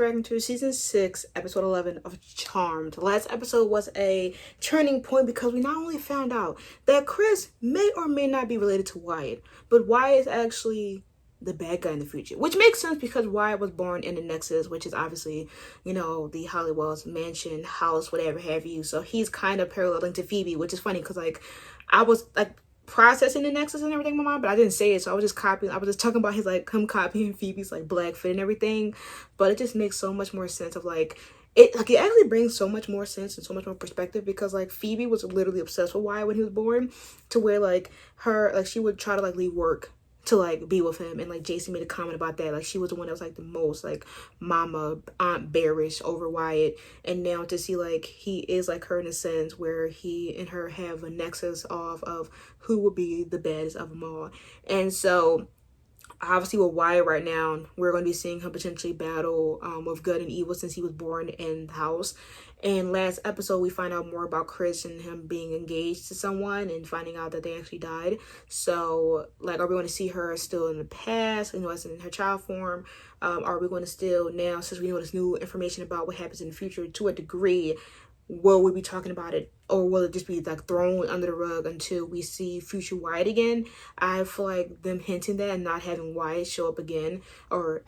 reacting to season 6, episode 11 of Charmed. The last episode was a turning point because we not only found out that Chris may or may not be related to Wyatt, but Wyatt is actually the bad guy in the future, which makes sense because Wyatt was born in the Nexus, which is obviously, you know, the Hollywood's mansion, house, whatever have you. So he's kind of paralleling to Phoebe, which is funny because, like, I was, like, processing the Nexus and everything in my mind, but I didn't say it, so I was just talking about his, like, him copying Phoebe's, like, black fit and everything, but it just makes so much more sense of, like, it actually brings so much more sense and so much more perspective because, like, Phoebe was literally obsessed with Wyatt when he was born, to where, like, she would try to, like, leave work to, like, be with him, and, like, Jason made a comment about that, like, she was the one that was, like, the most, like, aunt bearish over Wyatt, and now to see, like, he is like her in a sense where he and her have a nexus of who would be the baddest of them all. And so obviously with Wyatt right now, we're going to be seeing him potentially battle with good and evil since he was born in the house. And last episode, we find out more about Chris and him being engaged to someone and finding out that they actually died. So, like, are we going to see her still in the past, you know, as in her child form? Are we going to still now, since we know this new information about what happens in the future, to a degree, will we be talking about it, or will it just be, like, thrown under the rug until we see future Wyatt again? I feel like them hinting that and not having Wyatt show up again, or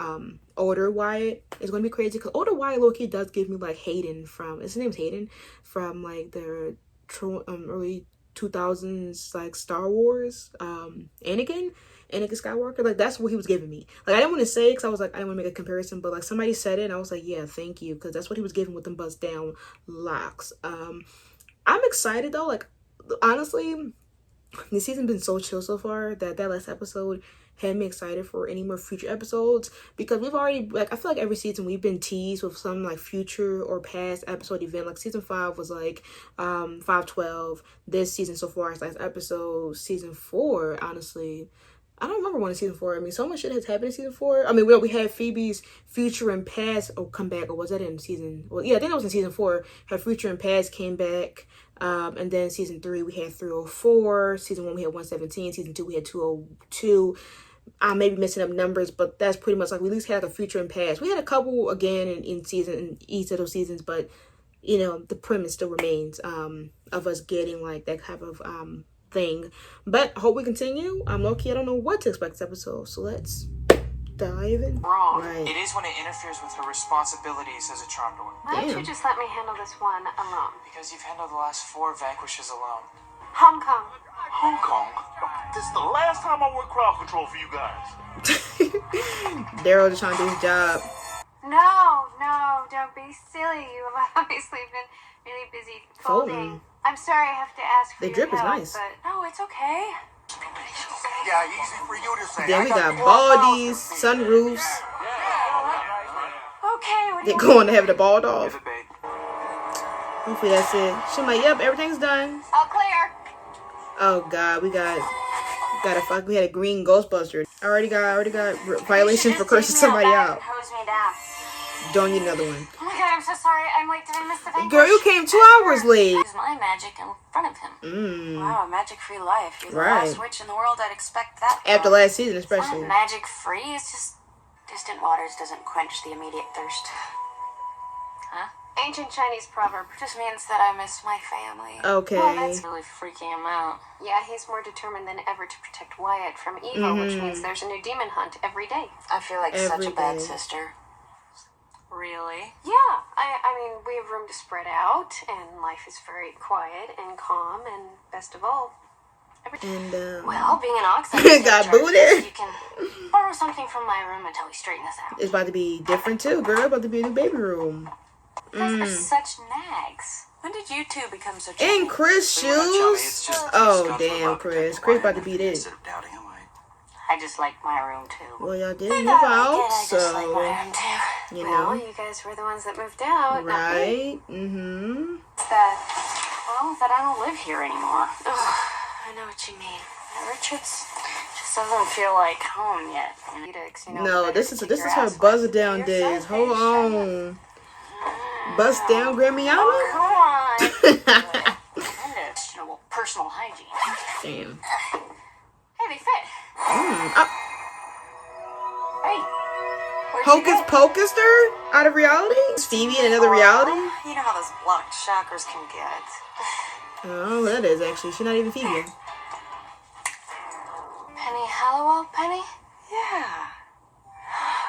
older Wyatt, is going to be crazy, because older Wyatt low-key does give me, like, Hayden from, his name's Hayden, from, like, the early 2000s, like, Star Wars, Anakin Skywalker. Like, that's what he was giving me. Like, I didn't want to say it because I was like, I didn't want to make a comparison, but, like, somebody said it and I was like, yeah, thank you, because that's what he was giving with them bust down locks. I'm excited though. Like, honestly, the season's been so chill so far that last episode had me excited for any more future episodes, because we've already, like, I feel like every season we've been teased with some, like, future or past episode event. Like, season 5 was like 512. This season so far is last episode. Season 4, honestly, I don't remember when in season 4. I mean, so much shit has happened in season 4. I mean, we had Phoebe's future and past come back, or was that in season? Well, yeah, I think that was in season 4. Her future and past came back, and then season 3 we had 304. Season 1 we had 117. Season 2 we had 202. I may be messing up numbers, but that's pretty much, like, we at least had, like, a future and past. We had a couple again in each of those seasons, but, you know, the premise still remains of us getting, like, that type of thing. But I hope we continue. Low-key, I don't know what to expect this episode, so let's dive in. Wrong. Right. It is when it interferes with her responsibilities as a charmed one. Why don't you just let me handle this one alone? Because you've handled the last 4 vanquishes alone. Hong Kong. Hong Kong? This is the last time I work crowd control for you guys. Daryl just trying to do his job. No, don't be silly. You have obviously been really busy folding. I'm sorry I have to ask for The your drip is help, nice. but no, it's okay. Yeah, easy for you to say. Then we got baldies, sunroofs. Okay, what do They're you going to have the bald off. Give it, babe. Hopefully that's it. She's like, yep, everything's done. All clear. Oh God, we had a green Ghostbuster. I already got violation for cursing somebody out. Hose me down. Don't need another one. Oh my God, I'm so sorry. I'm late. Did I miss the vanquish? Girl, you came 2 hours late. Use my magic in front of him. Wow, a magic-free life. You're the Right. last witch in the world. I'd expect that. After last season, especially. Magic-free. It's just distant waters doesn't quench the immediate thirst. Huh? Ancient Chinese proverb. Just means that I miss my family. Okay. Well, that's really freaking him out. Yeah, he's more determined than ever to protect Wyatt from evil, which means there's a new demon hunt every day. I feel like such a bad sister. Really? Yeah. I mean, we have room to spread out, and life is very quiet and calm, and best of all, And well, being an ox, got booted. You can borrow something from my room until we straighten this out. It's about to be different too, girl. About to be a new baby room. You guys are such nags. When did you two become so In Chris But you're not chummy, shoes. it's just Oh gone for damn, love, Chris. protect Chris Wyatt about to beat it. instead of doubting him, I just like my room too. Well, y'all did I move know I out, did. I just like my so room too. you Well, know. you guys were the ones that moved out, not me. Right? Mm-hmm. That I don't live here anymore. Ugh, I know what you mean. Richards just doesn't feel like home yet. You know, No, this is her buzz it down days. Hold on. Bust down Grammy Oh, Allen? come on. Personal hygiene. Damn. Hey, they fit. Oh. Hey, Hocus Pocuster out of reality? Stevie in another reality? You know how those blocked chakras can get. Oh, that is actually. She's not even Phoebe. Penny Hallowell, Penny? Yeah.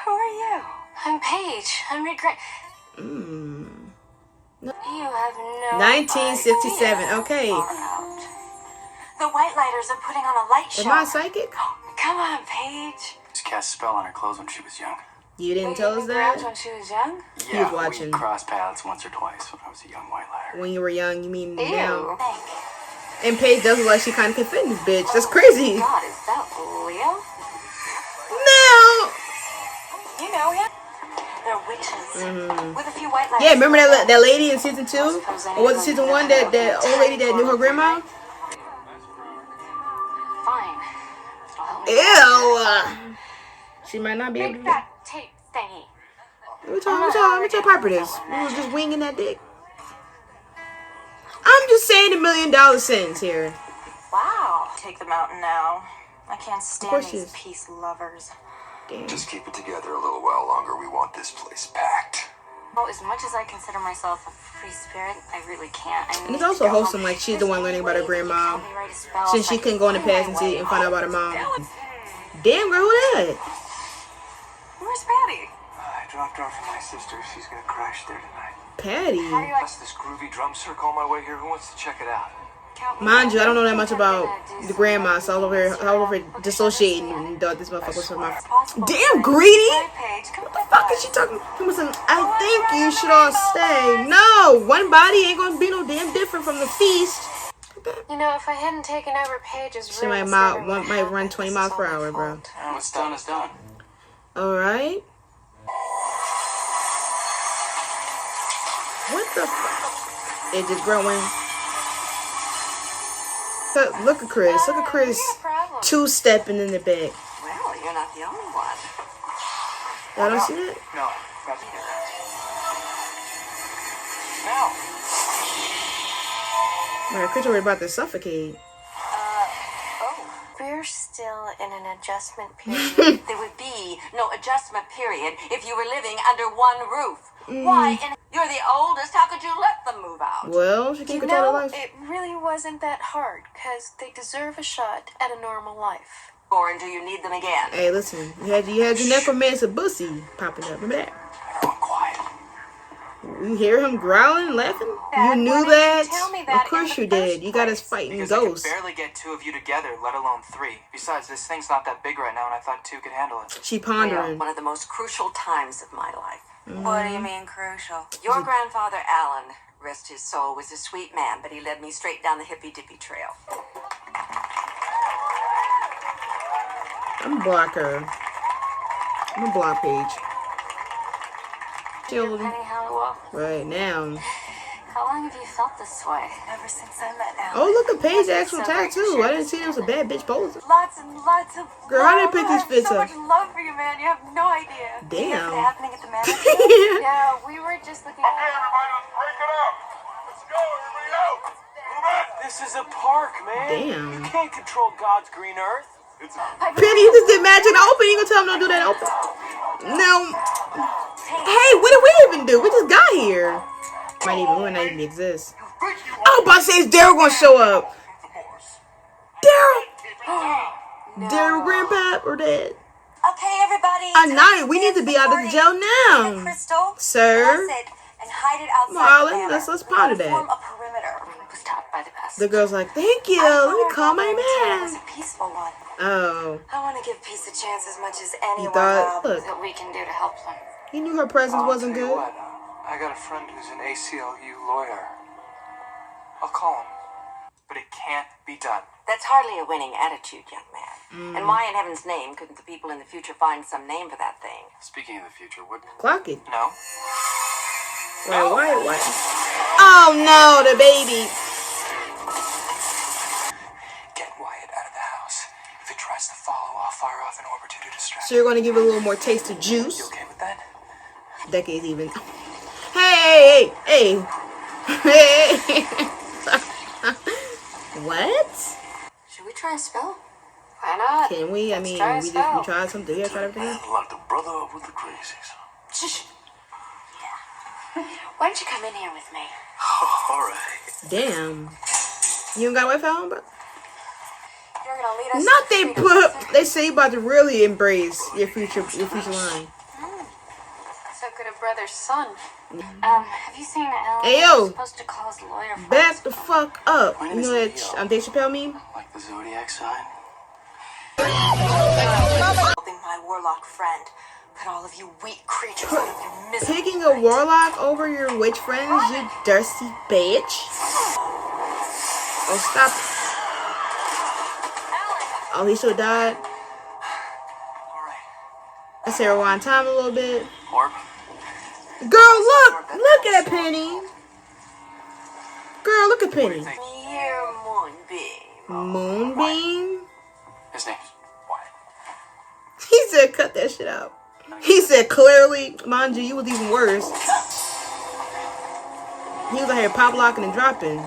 Who are you? I'm Paige. I'm your You have no 1967. idea Okay. how far out. The White Lighters are putting on a light show. Am I psychic? Come on, Paige. She cast a spell on her clothes when she was young. You didn't tell us that? When she was young? He was watching. We crossed paths once or twice when I was a young white lighter. When you were young, you mean now? Ew. And Paige does look like she kind of can fit in this bitch. That's crazy. God, is that Leo? No. You know him? They're witches. With a few white lights. Yeah, remember that lady in season 2? Or was it season 1? That old lady that knew her grandma? Fine. I'll help me. Ew. She might not be able to Big do it. fat tape thingy. Let me tell Piper this. We was just winging that dick. I'm just saying $1,000,000 sentence here. Wow. Take the mountain now. I can't stand course she these is. peace lovers. Damn. Just keep it together a little while longer. We want this place packed. Well, as much as I consider myself a free spirit, I really can't. And it's also wholesome, like she's the one learning about her grandma. Since she couldn't go in the past and see and find out about her mom. Damn, girl, who that? Where's Patty? I dropped her off with my sister. She's gonna crash there tonight. Patty. That's this groovy drum circle on my way here. Who wants to check it out? Mind you, I don't know that much about the grandma, so all over dissociating and thought this motherfucker was from my. Damn, greedy! What the fuck is she talking? I think you should all stay. No, one body ain't gonna be no damn different from the feast. You know, if I hadn't taken over Paige's She might run 20 miles per hour, bro. What's done is done. All right. What the fuck? It just growing. Look at Chris. Look at Chris. Two-stepping in the back. Well, you're not the only one. Y'all don't see that? No, not here. Now. Man, Chris already about to suffocate. We're still in an adjustment period. There would be no adjustment period if you were living under one roof. Why? And you're the oldest. How could you let them move out? Well, she can't control her life. It really wasn't that hard, because they deserve a shot at a normal life. Or do you need them again? Hey, listen. You had your necromancer bussy popping up. Remember that? Everyone quiet. You hear him growling and laughing? You knew that? Of course you did. You got us fighting Because ghosts. I could barely get 2 of you together, let alone 3. Besides, this thing's not that big right now, and I thought 2 could handle it. She pondering. One of the most crucial times of my life. What do you mean crucial? Your grandfather, Alan, rest his soul, was a sweet man, but he led me straight down the hippy-dippy trail. I'm a blocker. I'm a block Page. Penny Hallowell, Right now. how long have you felt this way? Ever since I met Alan. Oh, look at Paige's actual tattoo. I didn't see there was a bad bitch poser. Lots and lots of Girl, how did they pick these fits so up? much love for you, man. You have no idea. Damn. What's happening at the manor? Yeah, we were just looking Okay, everybody, let's break it up. Let's go, everybody out. Move it. This is a park, man. Damn. You can't control God's green earth. It's Penny, you just did magic open. You gonna tell him don't do that open? No. Hey, what did we even do? We just got here. We might not even exist. I was about to say, is Daryl gonna show up? Daryl? Daryl Grandpa or Dad? Okay, everybody. Night. We need to be out of the jail now. Crystal, Sir? and hide it outside Marlon, the manor. let's ponder that. Form a perimeter. Was taught by the best. The girl's like, thank you. Let me call my It was man. a peaceful one. Oh. I want to give peace a chance as much as You anyone thought, look, that we can do to help them. he knew her presence wasn't Tell you good. what, I got a friend who's an ACLU lawyer. I'll call him. But it can't be done. That's hardly a winning attitude, young man. And why in heaven's name couldn't the people in the future find some name for that thing? Speaking of the future, what? Clock it. No. Why? Oh no, the baby. Get Wyatt out of the house. If it tries to follow, I'll fire off an orbiter to distract. So you're gonna give it a little more taste of You juice. okay with that? Decades even. Hey. What? Should we try a spell? Why not? Can we? I mean, we tried something. We tried everything. Lock the brother up with the crazies. Yeah. Why don't you come in here with me? All right. Damn. You don't got Wi-Fi on, bro? You're gonna lead us Not to they freedom, put. sister. They say you about to really embrace your future line. So could a brother's son. Have you seen Ellen? Hey, yo. We're supposed to call his lawyer first. Back the fuck up. My You name is know that Leo. Dave Chappelle meme? Like the zodiac sign? Helping my warlock friend. Put all of you weak creatures out of your misery. Picking a warlock over your witch friends, you thirsty bitch. Oh, stop. Oh, he should have died. All right. Let's say rewind time a little bit. Orb? Girl, look at Penny. Girl, look at Penny. Here, Moonbeam. Moonbeam? His name's Wyatt. He said cut that shit out. He said clearly, mind you, was even worse. He was out here pop locking and dropping. We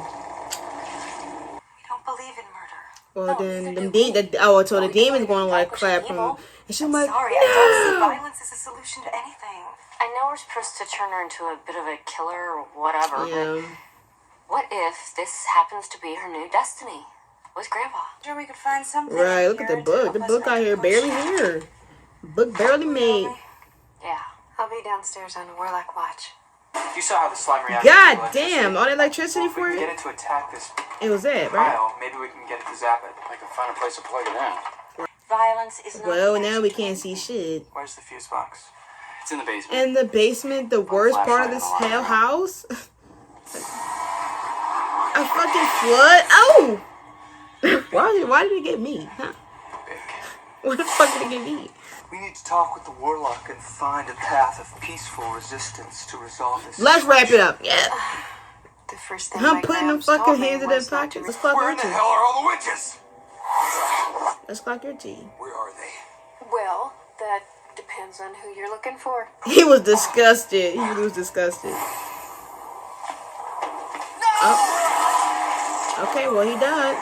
don't believe in murder. Well, No, then neither the do we. so the demon's going to like clap him. Evil. And she's like, Sorry, I don't see no. violence as a solution to anything. I know we're supposed to turn her into a bit of a killer or whatever, but Yeah. what if this happens to be her new destiny with Grandpa? Sure, we could find something. Right, look at the book. The book out here barely here. Book barely made. Yeah, I'll be downstairs on Warlock Watch. You saw how the slime reacted. to God electricity. damn, all that electricity If we for can get it? it to attack this It was that, right? pile, maybe we can get it to zap it. I can find a place to plug it in. Violence is not Well, the now answer we to can't see anything. shit. Where's the fuse box? It's in the basement. In the basement, the worst part of this hell house? A fucking flood? Oh! Why did it get me? Huh? Big. What the fuck did it get me? We need to talk with the warlock and find a path of peaceful resistance to resolve this. Let's wrap it up. Yeah. The first thing I'm my putting them Gramps told fucking me hands in their was not to pockets. Let's clock Where your in the tea. hell are all the witches? Let's clock your tea. Where are they? Well, that depends on who you're looking for. He was disgusted. He was disgusted. Oh. Okay, well, he died.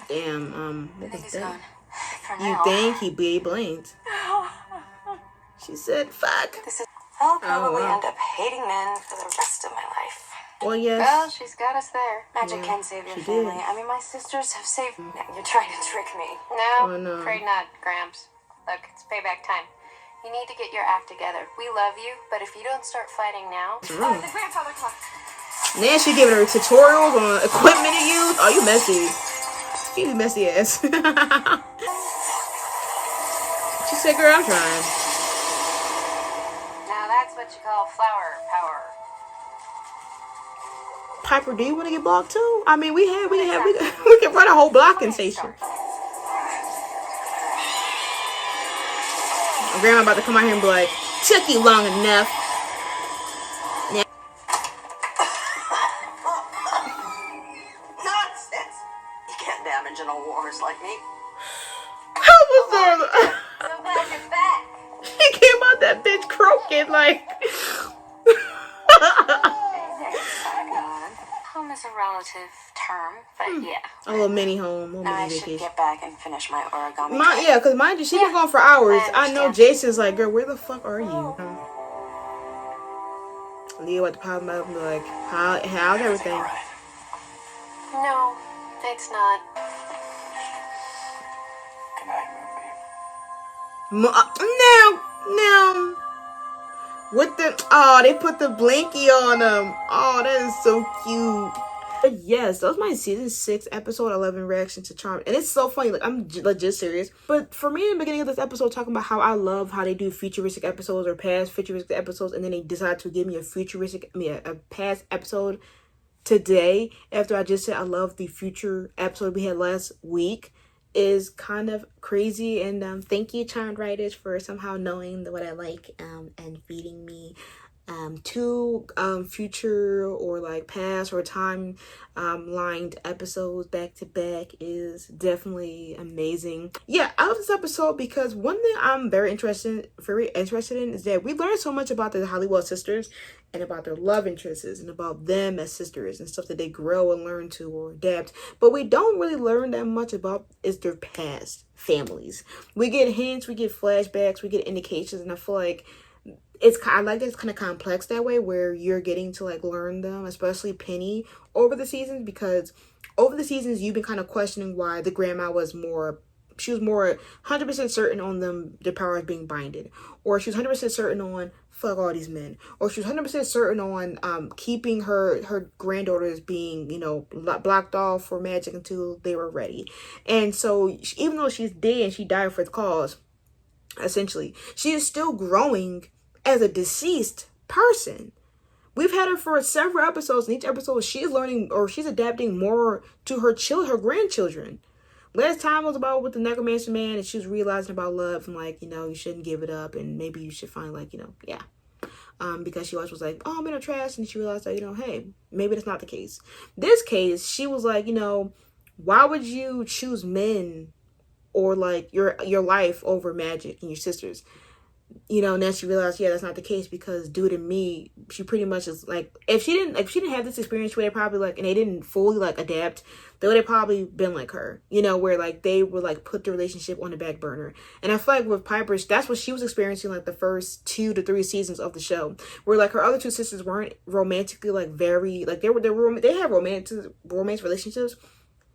Damn, what I think was he's that? gone. For You now. think he blinked? She said, fuck. This is. I'll probably wow. end up hating men for the rest of my life. Well, yes. Well, she's got us there. Magic Yeah, can save your she family. did. I mean, my sisters have saved. No, you're trying to trick me. Oh, no. Afraid not, Gramps. Look, it's payback time. You need to get your act together. We love you, but if you don't start fighting now, Mm. the grandfather clock. Now she giving her tutorials on equipment to use. Oh, you messy. You messy ass. She said, girl, I'm trying. Now that's what you call flower power. Piper, do you want to get blocked too? I mean, we can run a whole blocking station. My grandma about to come out here and be like, took you long enough. Nonsense! You can't damage an old horse like me. How was that? So glad you're back. He came out that bitch croaking like. Home is a relative term, but yeah. A little mini home, a little I mini should vacation. get back and finish my origami. Yeah, because mind you, she been gone for hours. I know understand. Jason's like, girl, where the fuck are you? Leo at the pop up and be like, how's everything? All right. No, it's not. Good night, Moonbeam. Now. With the, they put the blankie on them. Oh, that is so cute. But yes, that was my season 6, episode 11 reaction to Charmed. And it's so funny. Like, I'm legit serious. But for me, in the beginning of this episode, talking about how I love how they do futuristic episodes or past futuristic episodes, and then they decide to give me a past episode today, after I just said I love the future episode we had last week, is kind of crazy. And thank you, Charmed writers, for somehow knowing what I like and feeding me two future or like past or time lined episodes back to back is definitely amazing. Yeah, I love this episode because one thing I'm very interested in is that we learned so much about the Hollywood sisters and about their love interests and about them as sisters and stuff that they grow and learn to or adapt, but we don't really learn that much about is their past families. We get hints, we get flashbacks, we get indications, and I feel like I like that it's kind of complex that way where you're getting to like learn them, especially Penny over the seasons, because over the seasons you've been kind of questioning why the grandma was more 100% certain on them, the powers being binded, or she was 100% certain on fuck all these men, or she was 100% certain on keeping her granddaughters being, you know, blocked off for magic until they were ready. And so even though she's dead and she died for the cause, essentially, she is still growing as a deceased person. We've had her for several episodes. In each episode, she's learning or she's adapting more to her grandchildren. Last time was about with the necromancer man, and she was realizing about love and like, you know, you shouldn't give it up, and maybe you should find like, you know, yeah. Because she always was like, oh, I'm in a trash, and she realized that, you know, hey, maybe that's not the case. This case, she was like, you know, why would you choose men or like your life over magic and your sisters? You know, and then she realized, yeah, that's not the case, because due to me, she pretty much is like, if she didn't have this experience where they probably like, and they didn't fully like adapt, they would have probably been like her, you know, where like they would like put the relationship on the back burner. And I feel like with Piper, that's what she was experiencing like the first 2 to 3 seasons of the show, where like her other 2 sisters weren't romantically like very like they had romance relationships,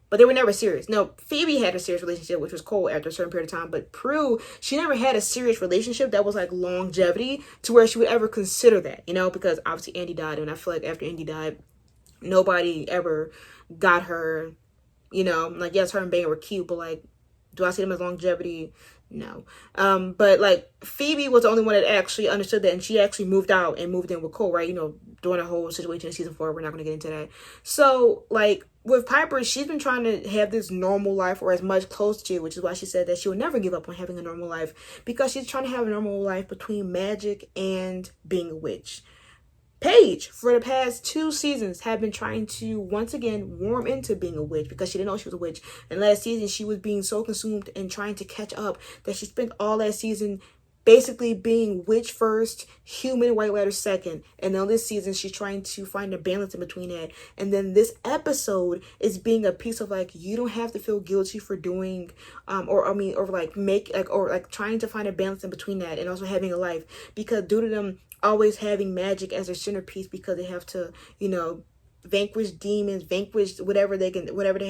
but they were never serious. No, Phoebe had a serious relationship, which was cool after a certain period of time. But Prue, she never had a serious relationship that was like longevity to where she would ever consider that, you know, because obviously Andy died. And I feel like after Andy died, nobody ever got her, you know, like, yes, her and Bane were cute, but like, do I see them as longevity? No. But like Phoebe was the only one that actually understood that, and she actually moved out and moved in with Cole, right? You know, during the whole situation in season 4. We're not going to get into that. So like with Piper, she's been trying to have this normal life, or as much close to, which is why she said that she would never give up on having a normal life, because she's trying to have a normal life between magic and being a witch. Paige, for the past 2 seasons, have been trying to once again warm into being a witch, because she didn't know she was a witch. And last season, she was being so consumed and trying to catch up that she spent all last season basically being witch first, human white ladder second. And now this season, she's trying to find a balance in between that. And then this episode is being a piece of like, you don't have to feel guilty for doing, or trying to find a balance in between that and also having a life, because due to them always having magic as their centerpiece, because they have to, you know, vanquish demons, vanquish whatever they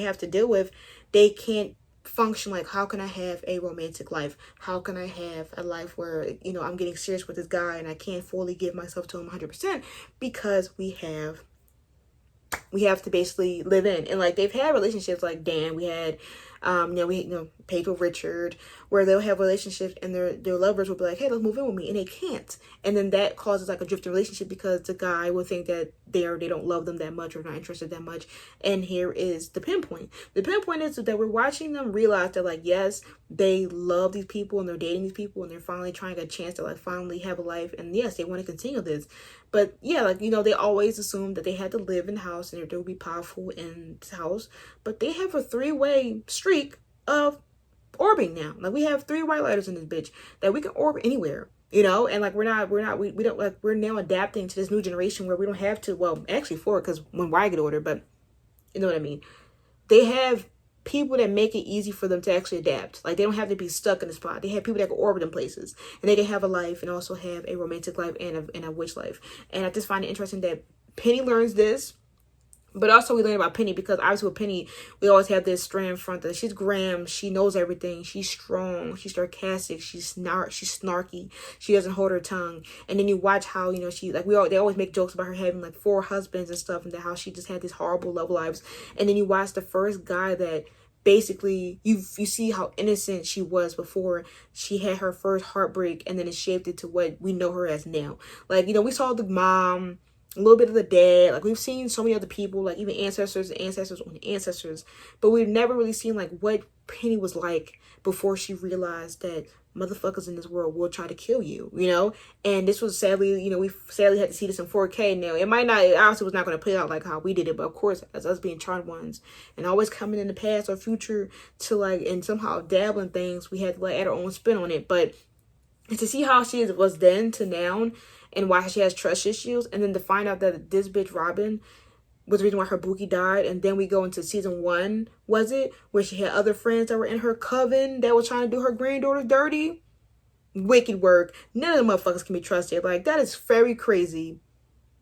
have to deal with, they can't function like, how can I have a romantic life? How can I have a life where, you know, I'm getting serious with this guy and I can't fully give myself to him 100%, because we have to basically live in. And like, they've had relationships like Dan, we had Paige with Richard, where they'll have relationships and their lovers will be like, hey, let's move in with me, and they can't. And then that causes like a drifting relationship, because the guy will think that they don't love them that much or not interested that much. And here is the pinpoint. The pinpoint is that we're watching them realize that like, yes, they love these people and they're dating these people and they're finally trying to get a chance to like finally have a life, and yes, they want to continue this. But yeah, like, you know, they always assumed that they had to live in the house and they would be powerful in this house, but they have a 3-way streak of orbing now. Like, we have 3 white lighters in this bitch that we can orb anywhere, you know. And like, we don't like, we're now adapting to this new generation where we don't have to, well, actually 4, because when Wyatt get older, but you know what I mean. They have people that make it easy for them to actually adapt. Like, they don't have to be stuck in a spot. They have people that can orbit in places, and they can have a life and also have a romantic life and a witch life. And I just find it interesting that Penny learns this, but also we learn about Penny, because obviously with Penny, we always have this strand front that she's Graham, she knows everything, she's strong, she's sarcastic, she's snarky, she doesn't hold her tongue. And then you watch how, you know, they always make jokes about her having like 4 husbands and stuff, and how she just had these horrible love lives. And then you watch the first guy that basically you see how innocent she was before she had her first heartbreak, and then it shaped it to what we know her as now. Like, you know, we saw the mom, a little bit of the dad, like we've seen so many other people, like even ancestors on ancestors, but we've never really seen like what Penny was like before she realized that motherfuckers in this world will try to kill you, you know? And this was sadly, you know, we sadly had to see this in 4K now. It might not, obviously was not going to play out like how we did it, but of course, as us being charmed ones and always coming in the past or future to like, and somehow dabbling things, we had to like add our own spin on it. But to see how she was then to now and why she has trust issues, and then to find out that this bitch Robin was the reason why her Buki died. And then we go into season 1, was it? Where she had other friends that were in her coven that was trying to do her granddaughter dirty. Wicked work. None of the motherfuckers can be trusted. Like, that is very crazy.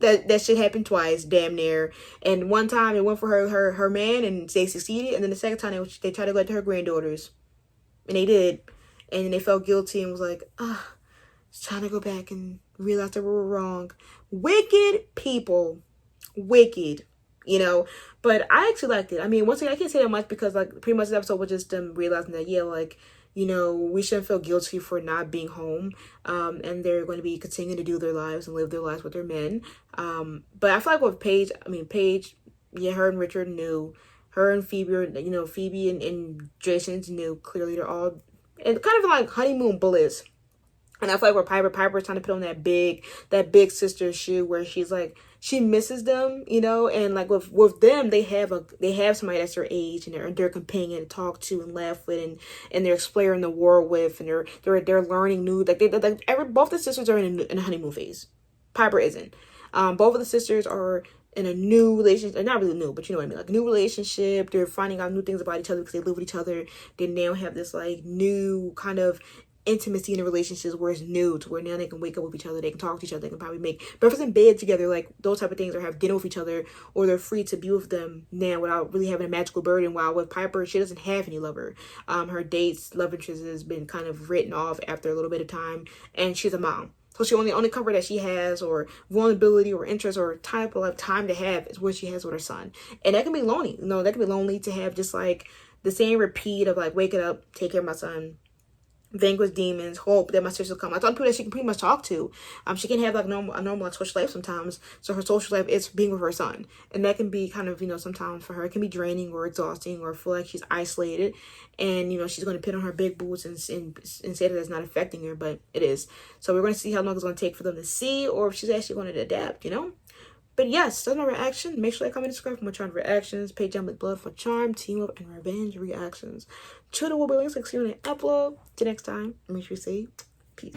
That shit happened twice, damn near. And one time it went for her man and they succeeded. And then the second time they tried to go to her granddaughters. And they did. And they felt guilty and was like, it's time to go back and realize that we were wrong. Wicked people. Wicked. You know, but I actually liked it. I mean, once again, I can't say that much because like pretty much the episode was just them realizing that, yeah, like, you know, we shouldn't feel guilty for not being home. And they're going to be continuing to do their lives and live their lives with their men. But I feel like with Paige, yeah, her and Richard knew. Her and Phoebe, you know, Phoebe and Jason's knew. Clearly they're all and kind of like honeymoon bliss. And I feel like where Piper's trying to put on that big sister shoe where she's like, she misses them, you know, and like with them, they have somebody that's their age and they're their companion to talk to and laugh with and they're exploring the world with and they're learning new, like both the sisters are in a honeymoon phase. Piper isn't. Both of the sisters are in a new relationship, not really new, but you know what I mean, like a new relationship. They're finding out new things about each other because they live with each other. They now have this like new kind of intimacy in the relationships where it's new to where now they can wake up with each other, they can talk to each other, they can probably make breakfast in bed together, like those type of things, or have dinner with each other, or they're free to be with them now without really having a magical burden. While with Piper, she doesn't have any lover. Her dates, love interest has been kind of written off after a little bit of time, and she's a mom. So she only comfort that she has, or vulnerability, or interest, or type of like time to have is what she has with her son, and that can be lonely. You know, that can be lonely to have just like the same repeat of like waking up, take care of my son, vanquish demons, hope that my sister will come. I thought people that she can pretty much talk to. She can have like a normal like, social life sometimes. So her social life is being with her son, and that can be kind of, you know, sometimes for her it can be draining or exhausting, or feel like she's isolated, and you know she's going to put on her big boots and say that it's not affecting her, but it is. So we're going to see how long it's going to take for them to see, or if she's actually going to adapt, you know. But yes, that's my reaction. Make sure to comment and subscribe for more Charmed reactions. Page down with blood for Charm, Team Up, and Revenge reactions. Twitter will be links like see you when I upload. Till next time, make sure you say peace.